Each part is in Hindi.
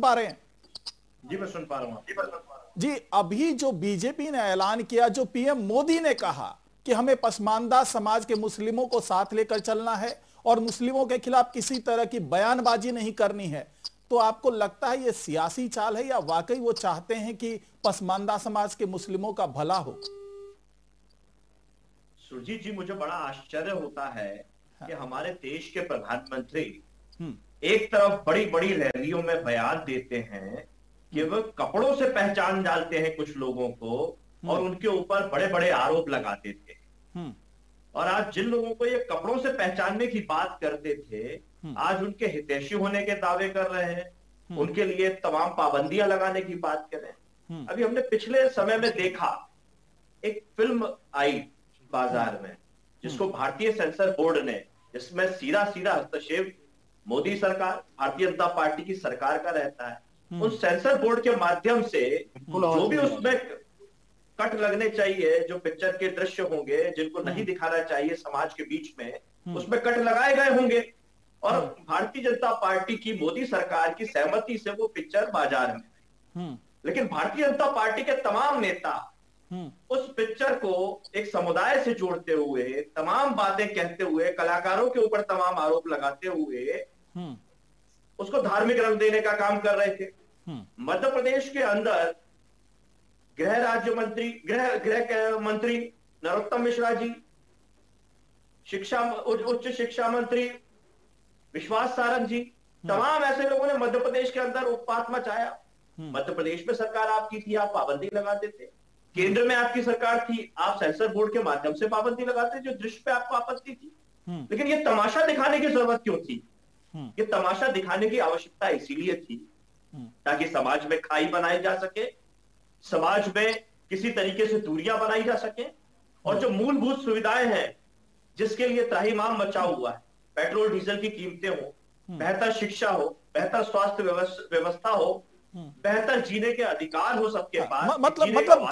पा रहे हैं? जी मैं सुन पा रहा हूँ। जी, अभी जो बीजेपी ने ऐलान किया, जो पीएम मोदी ने कहा कि हमें पसमानदा समाज के मुस्लिमों को साथ लेकर चलना है और मुस्लिमों के खिलाफ किसी तरह की बयानबाजी नहीं करनी है, तो आपको लगता है ये सियासी चाल है या वाकई वो चाहते हैं कि पसमानदा समाज के मुस्लिमों का भला हो? सुरजीत जी, मुझे बड़ा आश्चर्य होता है कि हमारे देश के प्रधानमंत्री हम्म। एक तरफ बड़ी बड़ी रैलियों में बयान देते हैं कि वो कपड़ों से पहचान डालते हैं कुछ लोगों को और उनके ऊपर बड़े बड़े आरोप लगाते थे। और आज जिन लोगों को ये कपड़ों से पहचानने की बात करते थे, आज उनके हितैषी होने के दावे कर रहे हैं, उनके लिए तमाम पाबंदियां लगाने की बात कर रहे हैं। अभी हमने पिछले समय में देखा, एक फिल्म आई बाजार में जिसको भारतीय सेंसर बोर्ड ने, जिसमें सीधा सीधा हस्तक्षेप मोदी सरकार, भारतीय जनता पार्टी की सरकार का रहता है, उस सेंसर बोर्ड के माध्यम से जो भी उसमें कट लगने चाहिए, जो पिक्चर के दृश्य होंगे जिनको नहीं दिखाना चाहिए समाज के बीच में, उसमें कट लगाए गए होंगे और भारतीय जनता पार्टी की, मोदी सरकार की सहमति से वो पिक्चर बाजार में। लेकिन भारतीय जनता पार्टी के तमाम नेता उस पिक्चर को एक समुदाय से जोड़ते हुए, तमाम बातें कहते हुए, कलाकारों के ऊपर तमाम आरोप लगाते हुए उसको धार्मिक रंग देने का काम कर रहे थे। मध्य प्रदेश के अंदर गृह मंत्री नरोत्तम मिश्रा जी, उच्च शिक्षा मंत्री विश्वास सारंग जी, तमाम ऐसे लोगों ने मध्य प्रदेश के अंदर उत्पात मचाया। मध्य प्रदेश में सरकार आपकी थी, आप पाबंदी लगाते थे। केंद्र में आपकी सरकार थी, आप सेंसर बोर्ड के माध्यम से पाबंदी लगाते, जो दृश्य पे आपको आपत्ति थी। लेकिन ये तमाशा दिखाने की जरूरत क्यों थी? ये तमाशा दिखाने की आवश्यकता इसीलिए थी ताकि समाज में खाई बनाई जा सके, समाज में किसी तरीके से दूरियां बनाई जा सके और जो मूलभूत सुविधाएं हैं जिसके लिए त्राहिमाम मचा हुआ है, पेट्रोल डीजल की कीमतें हो, बेहतर शिक्षा हो, बेहतर स्वास्थ्य व्यवस्था हो, बेहतर जीने के अधिकार हो सबके पास। मतलब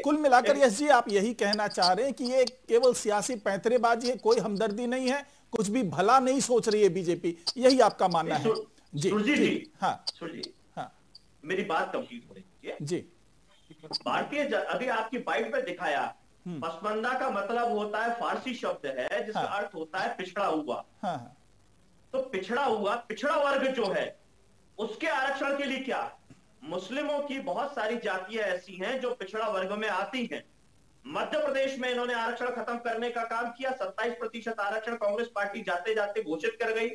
कुल मिलाकर यस जी, आप यही कहना चाह रहे हैं कि ये केवल सियासी पैंतरेबाजी है, कोई हमदर्दी नहीं है, कुछ भी भला नहीं सोच रही है बीजेपी, यही आपका मानना है? जी जी हाँ, मेरी बात कंप्लीट हो रही है जी। अभी आपकी बाइट में दिखाया, पसमंदा का मतलब होता है, फारसी शब्द है जिसका अर्थ होता है पिछड़ा हुआ। तो पिछड़ा वर्ग जो है उसके आरक्षण के लिए क्या? मुस्लिमों की बहुत सारी जातियां ऐसी हैं जो पिछड़ा वर्ग में आती हैं। मध्य प्रदेश में इन्होंने आरक्षण खत्म करने का काम किया। 27% आरक्षण कांग्रेस पार्टी जाते जाते घोषित कर गई,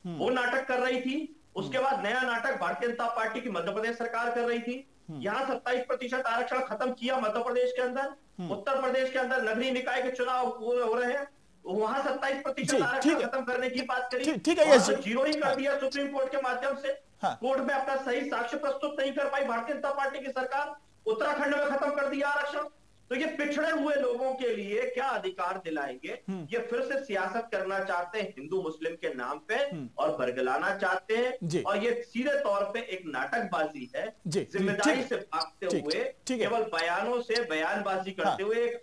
वो नाटक कर रही थी। उसके बाद नया नाटक भारतीय जनता पार्टी की मध्य प्रदेश सरकार कर रही थी। यहाँ 27% आरक्षण खत्म किया मध्य प्रदेश के अंदर। उत्तर प्रदेश के अंदर नगरीय निकाय के चुनाव हो रहे हैं, वहां 27% आरक्षण खत्म करने की बात करी, ठीक है, जीरो ही कर दिया सुप्रीम कोर्ट के माध्यम से। कोर्ट में अपना सही साक्ष्य प्रस्तुत नहीं कर पाई भारतीय जनता पार्टी की सरकार, उत्तराखंड में खत्म कर दिया आरक्षण। तो ये पिछड़े हुए लोगों के लिए क्या अधिकार दिलाएंगे? ये फिर से सियासत करना चाहते हैं हिंदू मुस्लिम के नाम पे और बरगलाना चाहते हैं, और ये सीधे तौर पे एक नाटकबाजी है। जिम्मेदारी से भागते हुए, केवल बयानों से बयानबाजी करते हुए एक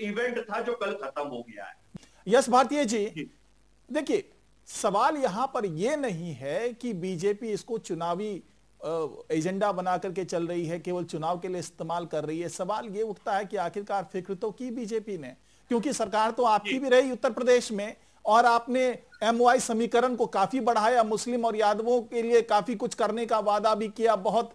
इवेंट था जो कल खत्म हो गया है। यस भारतीय जी, देखिए सवाल यहां पर यह नहीं है कि बीजेपी इसको चुनावी एजेंडा बना करके चल रही है, केवल चुनाव के लिए इस्तेमाल कर रही है। सवाल ये उठता है कि आखिरकार फिक्र तो की बीजेपी ने, क्योंकि सरकार तो आपकी भी रही उत्तर प्रदेश में और आपने MY समीकरण को काफी बढ़ाया, मुस्लिम और यादवों के लिए काफी कुछ करने का वादा भी किया, बहुत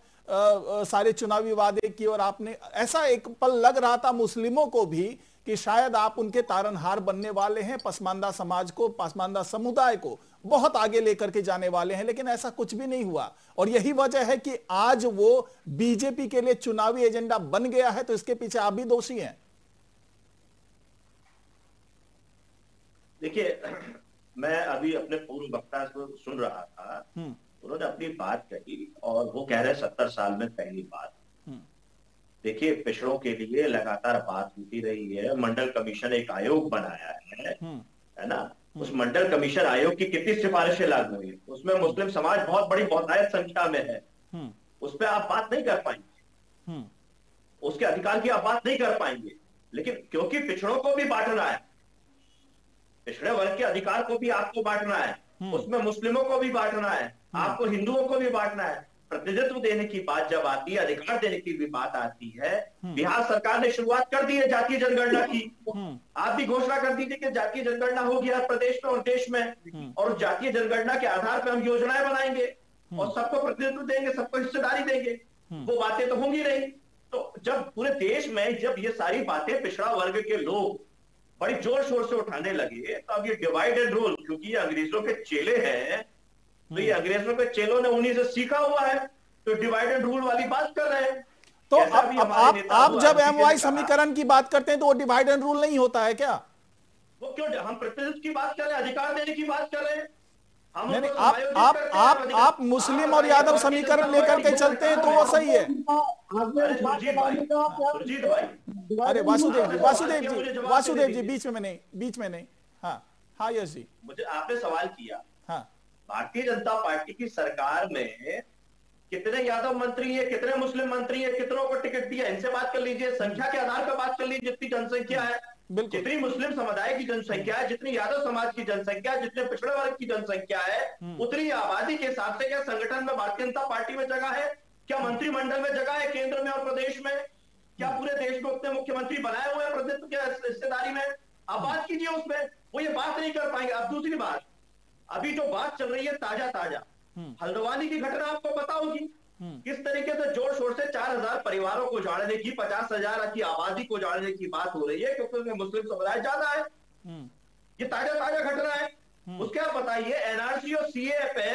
सारे चुनावी वादे किए और आपने, ऐसा एक पल लग रहा था मुस्लिमों को भी कि शायद आप उनके तारनहार बनने वाले हैं, पसमानदा समाज को, पसमानदा समुदाय को बहुत आगे लेकर के जाने वाले हैं, लेकिन ऐसा कुछ भी नहीं हुआ। और यही वजह है कि आज वो बीजेपी के लिए चुनावी एजेंडा बन गया है, तो इसके पीछे आप भी दोषी हैं। देखिए, मैं अभी अपने पूर्व वक्ता को सुन रहा था, उन्होंने अपनी बात कही और वो कह रहे 70 साल में पहली बात। देखिए, पिछड़ों के लिए लगातार बात होती रही है। मंडल कमीशन एक आयोग बनाया है ना? उस मंडल कमीशन आयोग की कितनी सिफारिशें लागू हुई, उसमें मुस्लिम समाज बहुत बड़ी बहुतायत संख्या में है। उस पर आप बात नहीं कर पाएंगे, उसके अधिकार की आप बात नहीं कर पाएंगे। लेकिन क्योंकि पिछड़ों को भी बांटना है, पिछड़े वर्ग के अधिकार को भी आपको बांटना है, उसमें मुस्लिमों को भी बांटना है, आपको हिंदुओं को भी बांटना है, प्रतिनिधित्व देने की बात जब आती है, अधिकार देने की भी बात आती है, बिहार सरकार ने शुरुआत कर दी है जातीय जनगणना की। आप भी घोषणा कर दीजिए कि जातीय जनगणना होगी हर प्रदेश में और देश में, और जातीय जनगणना के आधार पर हम योजनाएं बनाएंगे और सबको प्रतिनिधित्व देंगे, सबको हिस्सेदारी देंगे। वो बातें तो होंगी नहीं। तो जब पूरे देश में जब ये सारी बातें पिछड़ा वर्ग के लोग बड़ी जोर शोर से उठाने लगे, तो अब ये डिवाइड एंड रूल, क्योंकि ये अंग्रेजों के चेले हैं, तो ये अंग्रेजों के चेलों ने उन्हीं से सीखा हुआ है, तो डिवाइड एंड रूल वाली बात कर रहे हैं। तो अब आप जब एमवाई समीकरण की बात करते हैं तो वो डिवाइड एंड रूल नहीं होता है क्या? वो क्यों, हम प्रतिनिधित्व की बात कर रहे हैं, अधिकार देने की बात कर रहे हैं। नहीं, आप मुस्लिम और यादव समीकरण लेकर के चलते हैं तो वो सही है। सुरजीत भाई, अरे वासुदेव जी बीच में नहीं। हाँ यश जी, मुझे आपने सवाल किया, हाँ, भारतीय जनता पार्टी की सरकार में कितने यादव मंत्री है, कितने मुस्लिम मंत्री है, कितनों को टिकट दिया, इनसे बात कर लीजिए, संख्या के आधार पर बात कर लीजिए। जितनी जनसंख्या है, जितनी मुस्लिम समुदाय की जनसंख्या है, जितनी यादव समाज की जनसंख्या है, जितने पिछड़े वर्ग की जनसंख्या है, उतनी आबादी के हिसाब से क्या संगठन में भारतीय जनता पार्टी में जगह है? क्या मंत्रिमंडल में जगह है, केंद्र में और प्रदेश में? क्या पूरे देश में उतने मुख्यमंत्री बनाए हुए हैं प्रतिनिधित्व की हिस्सेदारी में? आप बात कीजिए उसमें, वो ये बात नहीं कर पाएंगे। अब दूसरी बात, अभी जो बात चल रही है ताजा हल्द्वानी की घटना आपको पता होगी, किस तरीके से जोर शोर से 4000 परिवारों को उजाड़ने की, 50,000 की आबादी को उजाड़ने की बात हो रही है, क्योंकि उसमें मुस्लिम समुदाय ज्यादा है। ये ताजा घटना है। उसके आप बताइए, एनआरसी और सीए पे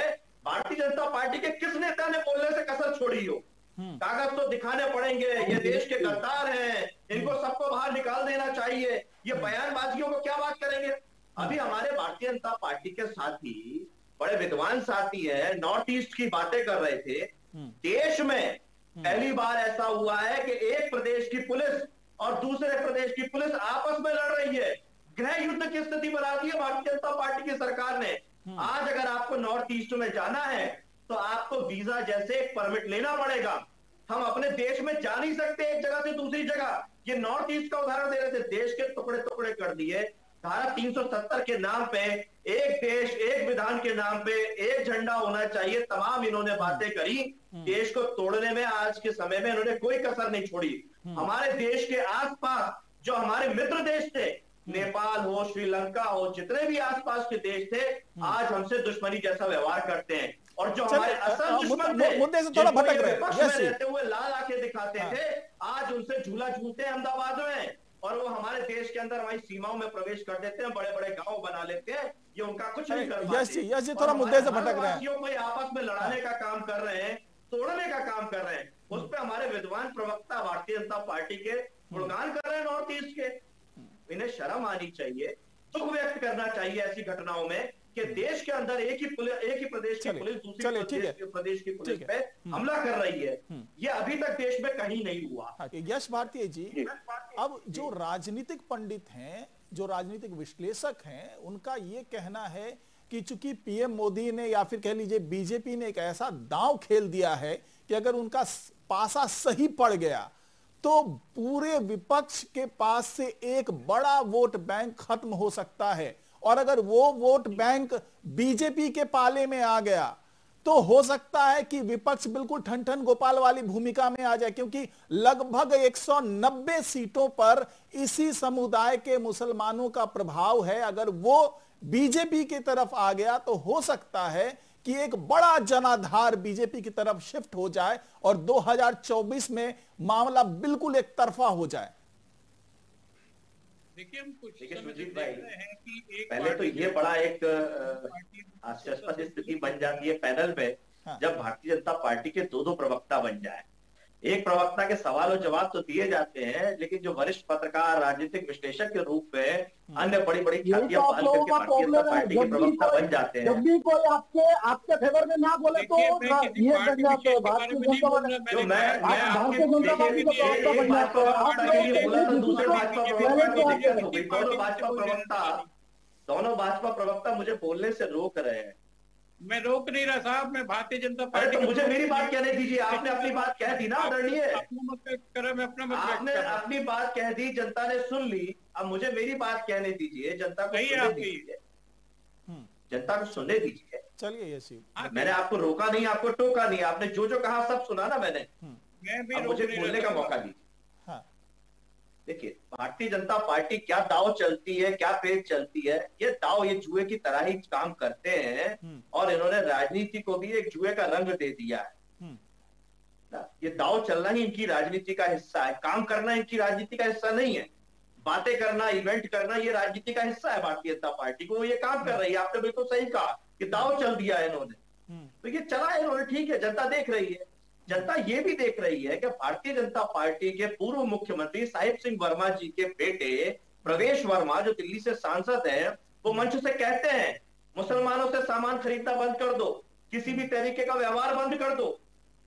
भारतीय जनता पार्टी के किस नेता ने बोलने से कसर छोड़ी हो? कागज तो दिखाने पड़ेंगे, ये देश के गद्दार हैं, इनको सबको बाहर निकाल देना चाहिए, ये बयानबाजियों को क्या बात करेंगे? अभी हमारे भारतीय जनता पार्टी के साथी, बड़े विद्वान साथी है, नॉर्थ ईस्ट की बातें कर रहे थे। देश में पहली बार ऐसा हुआ है कि एक प्रदेश की पुलिस और दूसरे प्रदेश की पुलिस आपस में लड़ रही है। गृह युद्ध की स्थिति बना दी है भारतीय जनता पार्टी की सरकार ने। आज अगर आपको नॉर्थ ईस्ट में जाना है तो आपको वीजा जैसे एक परमिट लेना पड़ेगा। हम अपने देश में जा नहीं सकते एक जगह से दूसरी जगह। ये नॉर्थ ईस्ट का उदाहरण दे रहे थे, देश के टुकड़े टुकड़े कर दिए। धारा 370 के नाम पे, एक देश एक विधान के नाम पे एक झंडा होना चाहिए, तमाम इन्होंने बातें करी। देश को तोड़ने में आज के समय में इन्होंने कोई कसर नहीं छोड़ी। हमारे देश के आसपास जो हमारे मित्र देश थे, नेपाल हो, श्रीलंका हो, जितने भी आसपास के देश थे, आज हमसे दुश्मनी जैसा व्यवहार करते हैं। और जो हमारे असल दुश्मन थे, मुद्दे से थोड़ा भटक रहे हैं, रहते हुए लाल आंखें दिखाते थे, आज उनसे झूला झूलते हैं अहमदाबाद में, और वो हमारे देश के अंदर हमारी सीमाओं में प्रवेश कर देते हैं, बड़े बड़े गांव बना लेते हैं। ये उनका कुछ नहीं कर पाते। यस जी, थोड़ा मुद्दे से भटक रहे हैं। को आपस में लड़ाने का काम कर रहे हैं, तोड़ने का काम कर रहे हैं। उस पर हमारे विद्वान प्रवक्ता भारतीय जनता पार्टी के गुणगान कर रहे हैं नॉर्थ ईस्ट के। इन्हें शर्म आनी चाहिए, दुख व्यक्त करना चाहिए ऐसी घटनाओं में कि देश के अंदर एक ही प्रदेश की पुलिस दूसरे प्रदेश की पुलिस पे हमला कर रही है। ये अभी तक देश में कहीं नहीं हुआ। यश भारती जी, अब जो राजनीतिक पंडित हैं, जो राजनीतिक विश्लेषक हैं, उनका ये कहना है कि चूंकि पीएम मोदी ने या फिर कह लीजिए बीजेपी ने एक ऐसा दांव खेल दिया है कि अगर उनका पासा सही पड़ गया तो पूरे विपक्ष के पास से एक बड़ा वोट बैंक खत्म हो सकता है। और अगर वो वोट बैंक बीजेपी के पाले में आ गया तो हो सकता है कि विपक्ष बिल्कुल ठन गोपाल वाली भूमिका में आ जाए, क्योंकि लगभग 190 सीटों पर इसी समुदाय के मुसलमानों का प्रभाव है। अगर वो बीजेपी की तरफ आ गया तो हो सकता है कि एक बड़ा जनाधार बीजेपी की तरफ शिफ्ट हो जाए और 2024 में मामला बिल्कुल एक तरफा हो जाए। देखिए, हम कुछ सुजीत भाई, पहले तो ये बड़ा एक आशास्पद स्थिति बन जाती है पैनल पे, जब भारतीय जनता पार्टी के दो प्रवक्ता बन जाए। एक प्रवक्ता के सवाल और जवाब तो दिए जाते हैं, लेकिन जो वरिष्ठ पत्रकार, राजनीतिक विश्लेषक के रूप में अन्य बड़ी बड़ी ख्यातियां पाल करके भारतीय जनता पार्टी के प्रवक्ता बन जाते हैं। जब भी कोई आपके फेवर में ना बोले तो ये बन जाते हैं। दोनों भाजपा प्रवक्ता मुझे बोलने से रोक रहे हैं। मैं रोक नहीं रहा साहब, मैं भारतीय जनता पार्टी। तो मुझे मेरी बात कहने दीजिए। आपने अपनी बात कह दी ना आदरणीय, आपने अपनी बात कह दी, जनता ने सुन ली। अब मुझे मेरी बात कहने दीजिए, जनता को सुनने दीजिए, जनता को सुनने दीजिए। चलिए ये शिव, मैंने आपको रोका नहीं, आपको टोका नहीं, आपने जो जो कहा सब सुना ना मैंने। मैं भी अब मुझे बोलने का मौका दीजिए। हाँ देखिए, भारतीय जनता पार्टी क्या दाव चलती है, क्या पेच चलती है, ये दाव ये जुए की तरह ही काम करते हैं और इन्होंने राजनीति को भी एक जुए का रंग दे दिया है। ये दाव चलना ही इनकी राजनीति का हिस्सा है, काम करना इनकी राजनीति का हिस्सा नहीं है। बातें करना, इवेंट करना, ये राजनीति का हिस्सा है भारतीय जनता पार्टी को, ये काम कर रही है। आपने बिल्कुल सही कहा कि दाव चल दिया है इन्होंने, तो ये चला है इन्होंने, ठीक है, जनता देख रही है। जनता ये भी देख रही है कि भारतीय जनता पार्टी के पूर्व मुख्यमंत्री साहिब सिंह वर्मा जी के बेटे प्रवेश वर्मा, जो दिल्ली से सांसद हैं, वो मंच से कहते हैं मुसलमानों से सामान खरीदना बंद कर दो, किसी भी तरीके का व्यवहार बंद कर दो।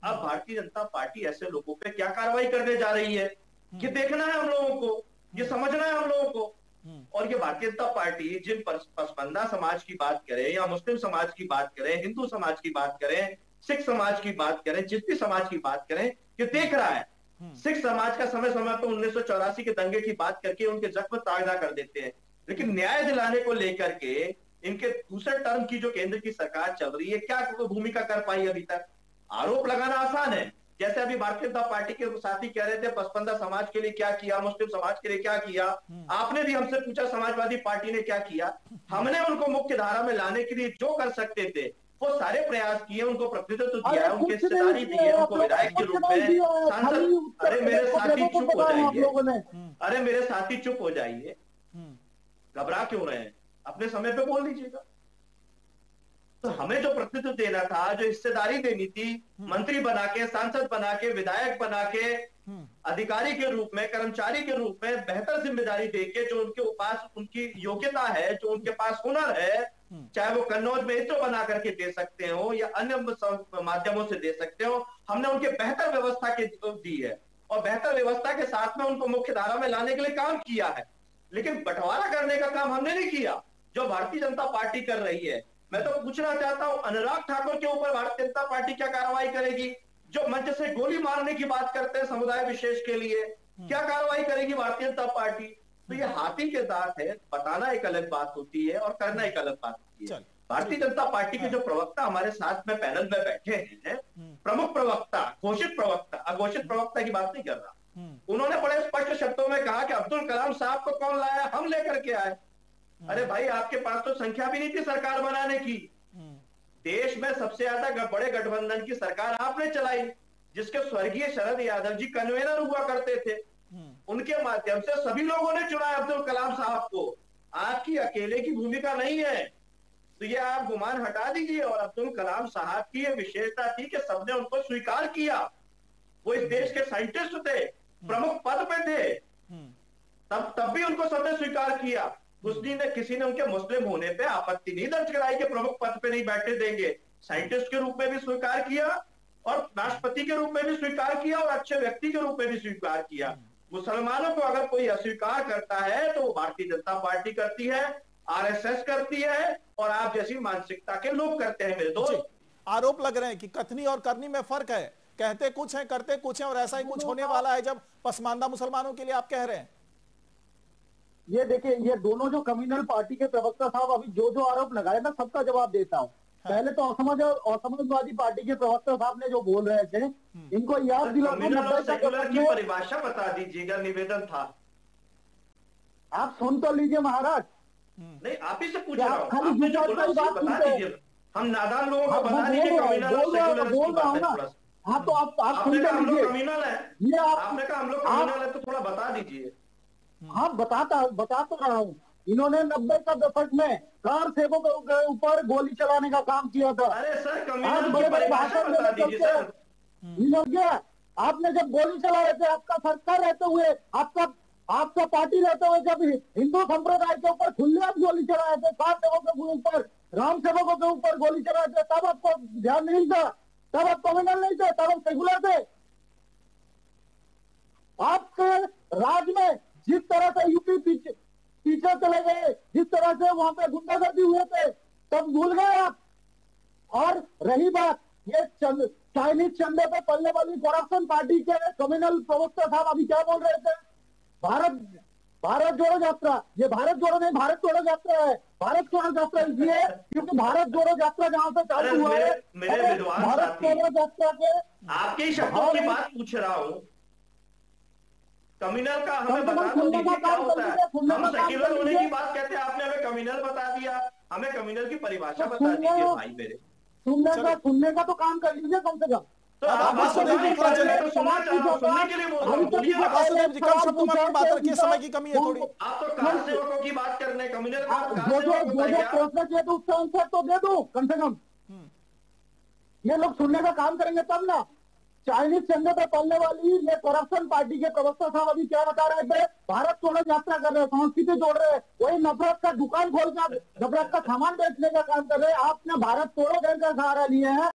अब भारतीय जनता पार्टी ऐसे लोगों पे क्या कार्रवाई करने जा रही है, ये देखना है हम लोगों को, ये समझना है हम लोगों को। और ये भारतीय जनता पार्टी जिन पसमानदा समाज की बात करें या मुस्लिम समाज की बात करें, हिंदू समाज की बात करें, सिख समाज की बात करें, जिस भी समाज की बात करें, ये देख रहा है। सिख समाज का समय समय पर 1984 के दंगे की बात करके उनके जख्म ताजा कर देते हैं, लेकिन न्याय दिलाने को लेकर के इनके दूसरे टर्म की जो केंद्र की सरकार चल रही है, क्या भूमिका कर पाई अभी तक? आरोप लगाना आसान है, जैसे अभी भारतीय जनता पार्टी के साथी कह रहे थे पसमानदा समाज के लिए क्या किया, मुस्लिम समाज के लिए क्या किया। आपने भी हमसे पूछा समाजवादी पार्टी ने क्या किया। हमने उनको मुख्य धारा में लाने के लिए जो कर सकते थे वो सारे प्रयास किए, उनको प्रतिनिधित्व दिया है, उनकी हिस्सेदारी दी है, उनको विधायक के रूप में, सांसद। अरे मेरे साथी चुप हो जाइए, अरे मेरे साथी चुप हो जाइए, घबरा क्यों रहे हैं, अपने समय पे बोल लीजिएगा। तो हमें जो प्रतिनिधित्व देना था, जो हिस्सेदारी देनी थी, मंत्री बना के, सांसद बना के, विधायक बना के, अधिकारी के रूप में, कर्मचारी के रूप में बेहतर जिम्मेदारी देके, जो उनके पास उनकी योग्यता है, जो उनके पास हुनर है, चाहे वो कन्नौज में इसरो बना करके दे सकते हो या अन्य माध्यमों से दे सकते हो, हमने उनके बेहतर व्यवस्था के दी है और बेहतर व्यवस्था के साथ में उनको मुख्य धारा में लाने के लिए काम किया है। लेकिन बंटवारा करने का काम हमने नहीं किया, जो भारतीय जनता पार्टी कर रही है। मैं तो पूछना चाहता हूं, अनुराग ठाकुर के ऊपर भारतीय जनता पार्टी क्या कार्रवाई करेगी? जो मंच से गोली मारने की बात करते हैं समुदाय विशेष के लिए, क्या कार्रवाई करेगी भारतीय जनता पार्टी? तो ये हाथी के दांत है, बताना एक अलग बात होती है और करना एक अलग बात होती है। भारतीय जनता पार्टी के जो प्रवक्ता हमारे साथ में पैनल में बैठे हैं, प्रमुख प्रवक्ता, घोषित प्रवक्ता, अघोषित प्रवक्ता की बात नहीं कर रहा, उन्होंने बड़े स्पष्ट शब्दों में कहा कि अब्दुल कलाम साहब को कौन लाया, हम लेकर के आए। अरे भाई, आपके पास तो संख्या भी नहीं थी सरकार बनाने की। देश में सबसे ज्यादा बड़े गठबंधन की सरकार आपने चलाई, जिसके स्वर्गीय शरद यादव जी कन्वेनर हुआ करते थे। उनके माध्यम से सभी लोगों ने चुना अब्दुल कलाम साहब को, आपकी अकेले की भूमिका नहीं है। तो ये आप गुमान हटा दीजिए। और अब्दुल कलाम साहब की ये विशेषता थी कि सबने उनको स्वीकार किया। वो इस देश के साइंटिस्ट थे, प्रमुख पद पे थे, तब भी उनको सबने स्वीकार किया। किसी ने उनके मुस्लिम होने पे आपत्ति नहीं दर्ज कराई कि प्रमुख पद पे नहीं बैठने देंगे। साइंटिस्ट के रूप में भी स्वीकार किया और राष्ट्रपति के रूप में भी स्वीकार किया और अच्छे व्यक्ति के रूप में भी स्वीकार किया। मुसलमानों को अगर कोई अस्वीकार करता है तो वो भारतीय जनता पार्टी करती है, आरएसएस करती है और आप जैसी मानसिकता के लोग करते हैं। मेरे दोस्त, आरोप लग रहे हैं कि कथनी और करनी में फर्क है, कहते कुछ है करते कुछ है, और ऐसा ही कुछ होने वाला है जब पसमानदा मुसलमानों के लिए आप कह रहे हैं। ये देखिए, ये दोनों जो कम्युनल पार्टी के प्रवक्ता साहब अभी जो आरोप लगाए ना, सबका जवाब देता हूँ। पहले तो असमाजवादी पार्टी के प्रवक्ता साहब ने जो बोल रहे थे, इनको याद दिला की परिभाषा बता दीजिएगा, निवेदन था। आप सुन तो लीजिए महाराज। नहीं, आप ही से पूछ रहा हूँ, आपने जो बोला बता दीजिए। हम नादान लोगों को बता दीजिए बोल रहा हूँ ना। हाँ, तो आप सुन तो लीजिए। कम्युनल है, आपने कहा हम लोग कम्युनल है, तो थोड़ा बता दीजिए। हाँ, बता तो रहा हूँ। इन्होंने 90 का दशक में कार सेवकों के ऊपर गोली चलाने का काम किया था। अरे सर, आज बड़े बड़े भाषण बता दीजिए सर। आपने जब गोली चलाए थे, आपका सरकार रहते हुए, आपका पार्टी रहते हुए, जब हिंदू संप्रदाय के ऊपर खुलेआम गोली चलाए थे, कार सेवकों के ऊपर, राम सेवकों के ऊपर गोली चलाए थे, तब आपको ध्यान नहीं था, तब आप कम्युनल नहीं थे, तब आप सेकुलर थे। आपके राज में जिस तरह से यूपी पीछे चले गए, जिस तरह से वहां पे गुंडागर्दी हुए थे, तब भूल गए आप। और रही बात ये चाइनीज चंदे पे पलने वाली करप्शन पार्टी के कम्युनल प्रवक्ता साहब अभी क्या बोल रहे थे, भारत जोड़ो यात्रा, ये भारत जोड़ो नहीं, भारत छोड़ो यात्रा है। भारत छोड़ो यात्रा इसलिए क्योंकि भारत जोड़ो यात्रा जहां से चालू हुआ है, मेरे विद्वान भारत छोड़ो यात्रा के आपके ही शब्दों की बात पूछ रहा हूँ। कम्युनल का हमें बता दो दीजिए क्या होता है। हम सेक्युलर होने की बात कहते हैं, आपने हमें कम्युनल बता दिया। हमें कम्युनल की परिभाषा बता दीजिए भाई मेरे। सुनने का तो काम कर लीजिए कम से कम। तो आप वासुदेव जी थोड़ा चलिए, सुनने के लिए बोल रहा हूँ, बोलिए ना। वासुदेव जी कम शब्दों में बात रखिए, समय की कमी है थोड़ी। आप तो कार सेवकों की बात कर रहे हैं, कम्युनल का जो प्रश्न किए तो उसका आंसर तो दे दो कम से कम। ये लोग सुनने का काम करेंगे तब ना। चाइनीज चंदे पर पलने वाली ये करप्शन पार्टी के प्रवक्ता साहब अभी क्या बता रहे थे, भारत छोड़ो यात्रा कर रहे हैं, संस्कृति जोड़ रहे हैं, वही नफरत का दुकान खोलकर नफरत का सामान बेचने का काम कर रहे हैं। आपने भारत छोड़ो का सहारा लिए हैं।